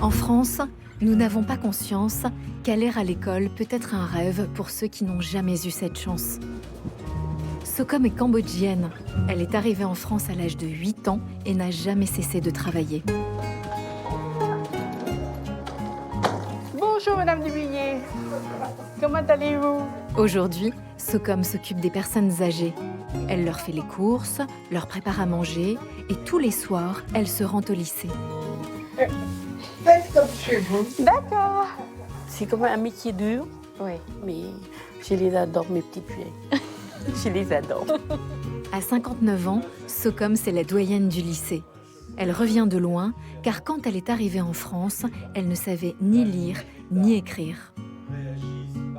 En France, nous n'avons pas conscience qu'aller à l'école peut être un rêve pour ceux qui n'ont jamais eu cette chance. Sokom est cambodgienne. Elle est arrivée en France à l'âge de 8 ans et n'a jamais cessé de travailler. Bonjour Madame Dubuyer, comment allez-vous? Aujourd'hui, Sokom s'occupe des personnes âgées. Elle leur fait les courses, leur prépare à manger et tous les soirs, elle se rend au lycée. Faites comme chez vous. D'accord. C'est comme un métier dur, Oui. mais je les adore, mes petites vieilles. Je les adore. À 59 ans, Sokom, c'est la doyenne du lycée. Elle revient de loin, car quand elle est arrivée en France, elle ne savait ni lire ni écrire.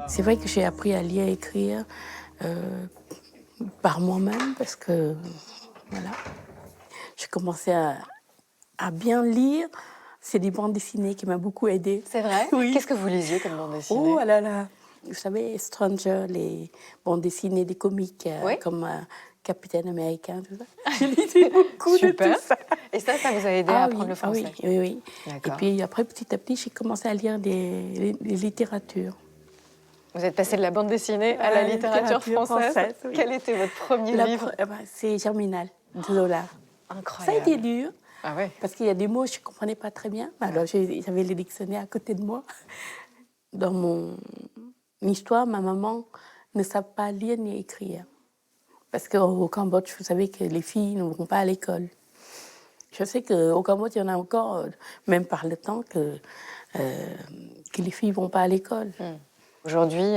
C'est vrai que j'ai appris à lire et écrire par moi-même, parce que, voilà, j'ai commencé à bien lire. C'est des bandes dessinées qui m'ont beaucoup aidée. C'est vrai? Oui. Qu'est-ce que vous lisiez comme bande dessinée? Oh là là. Vous savez, Stranger, les bandes dessinées, des comiques, Oui. comme Capitaine Américain, tout ça. Je lisais beaucoup Super. de tout ça. Et ça vous a aidé à apprendre le Ah français? oui, oui, oui. Et D'accord. puis après, petit à petit, j'ai commencé à lire des littératures. Vous êtes passé de la bande dessinée à la littérature française. oui. Quel était votre premier livre? C'est Germinal, de Zola. Ça a Incroyable. été dur, Ah ouais. parce qu'il y a des mots que je ne comprenais pas très bien. Alors, j'avais les dictionnaires à côté de moi. Dans mon histoire, ma maman ne savait pas lire ni écrire. Parce qu'au Cambodge, vous savez que les filles ne vont pas à l'école. Je sais qu'au Cambodge, il y en a encore, même par le temps, que les filles ne vont pas à l'école. Aujourd'hui,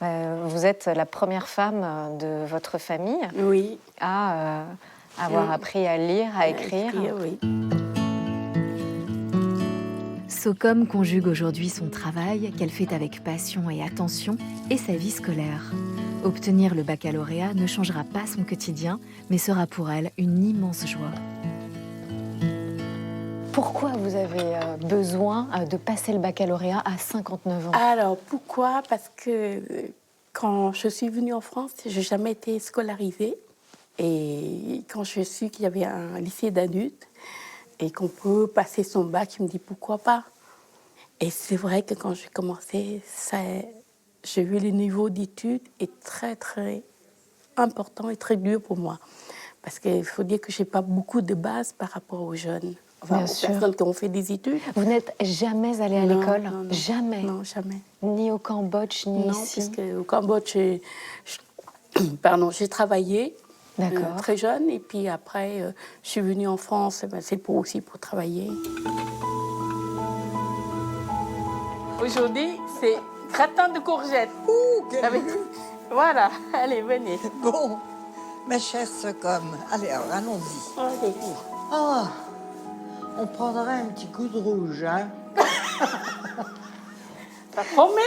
vous êtes la première femme de votre famille Oui. à avoir appris à lire, à écrire. Oui. Sokom conjugue aujourd'hui son travail, qu'elle fait avec passion et attention, et sa vie scolaire. Obtenir le baccalauréat ne changera pas son quotidien, mais sera pour elle une immense joie. Pourquoi vous avez besoin de passer le baccalauréat à 59 ans? Alors, pourquoi? Parce que quand je suis venue en France, je n'ai jamais été scolarisée. Et quand je suis qu'il y avait un lycée d'adultes et qu'on peut passer son bac, je me dis pourquoi pas. Et c'est vrai que quand j'ai commencé, j'ai vu le niveau d'études est très, très important et très dur pour moi. Parce qu'il faut dire que je n'ai pas beaucoup de base par rapport aux jeunes. Enfin, Bien aux sûr. personnes qui ont fait des études. Vous n'êtes jamais allée à Non, l'école? non, non. Jamais? Non, jamais. Ni au Cambodge, ni Non, ici? parce qu'au Cambodge, j'ai travaillé D'accord. très jeune. Et puis après, je suis venue en France, c'est aussi pour travailler. Aujourd'hui, c'est gratin de courgettes. Ouh, quel Avec... Voilà, allez, venez. bon. Ma chère Sokom, allez, alors, allons-y. Allez. Ah, on prendra un petit coup de rouge, hein. Ça promet?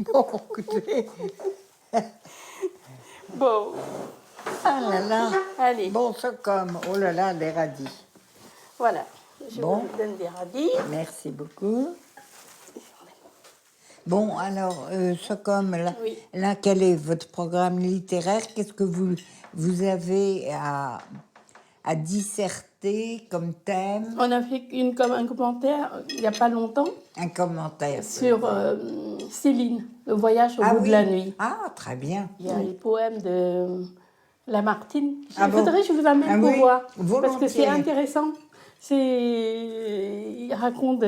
Bon, écoutez. Bon, Ah là là. allez, Bon, Sokom, oh là là, des radis. voilà. Je Bon. vous donne des radis. Merci beaucoup. Bon, alors, Sokom, là, Oui. là, quel est votre programme littéraire? Qu'est-ce que vous avez à disserter comme thème? On a fait comme un commentaire il n'y a pas longtemps Un commentaire. sur Céline, le voyage au Ah bout oui. de la nuit. Ah, très bien. Il y a les poèmes de Lamartine. Ah Il bon? faudrait que je vous amène Ah pour oui, voir. Parce que volontiers. c'est intéressant. Il raconte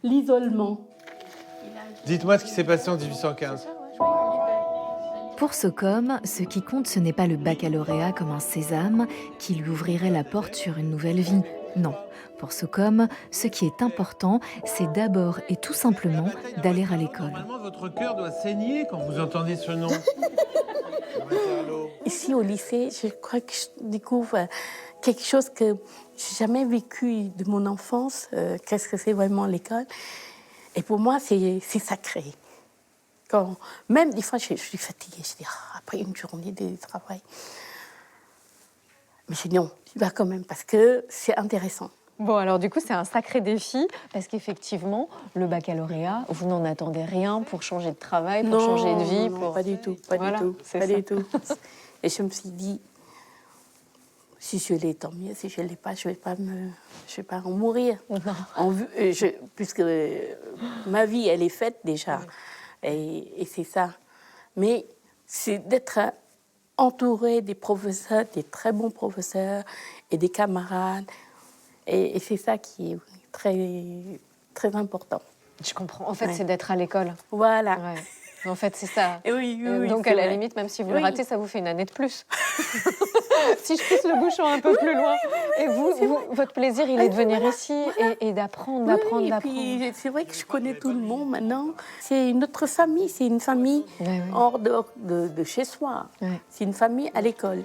l'isolement. Dites-moi ce qui s'est passé en 1815. Pour Sokom, ce qui compte, ce n'est pas le baccalauréat comme un sésame qui lui ouvrirait la porte sur une nouvelle vie. Non. Pour Sokom, ce qui est important, c'est d'abord et tout simplement d'aller à l'école. Normalement, votre cœur doit saigner quand vous entendez ce nom. Ici, au lycée, je crois que je découvre quelque chose que j'ai jamais vécu de mon enfance. Qu'est-ce que c'est vraiment l'école? Et pour moi, c'est sacré. Même des fois, je suis fatiguée. Je dis, après une journée de travail. Mais je dis non, tu vas quand même, parce que c'est intéressant. Bon, alors du coup, c'est un sacré défi, parce qu'effectivement, le baccalauréat, vous n'en attendez rien pour changer de travail, pour changer de vie. Non, pour... pas du tout, pas Voilà, du tout, c'est pas ça. du tout. Et je me suis dit, Si je l'ai, tant mieux. Si je ne l'ai pas, je ne vais pas en mourir. Puisque ma vie, elle est faite déjà. Et c'est ça. Mais c'est d'être entouré des professeurs, des très bons professeurs et des camarades. Et c'est ça qui est très, très important. Je comprends. En fait, c'est d'être à l'école. Voilà. Ouais. En fait, c'est ça. Oui, Donc, c'est à la vrai. limite, même si vous le ratez, ça vous fait une année de plus. Si je pousse le bouchon un peu plus loin. Et votre plaisir, il est de venir ici et d'apprendre. Et puis, c'est vrai que je connais tout le monde maintenant. C'est une autre famille, c'est une famille hors de chez soi. Ouais. C'est une famille à l'école.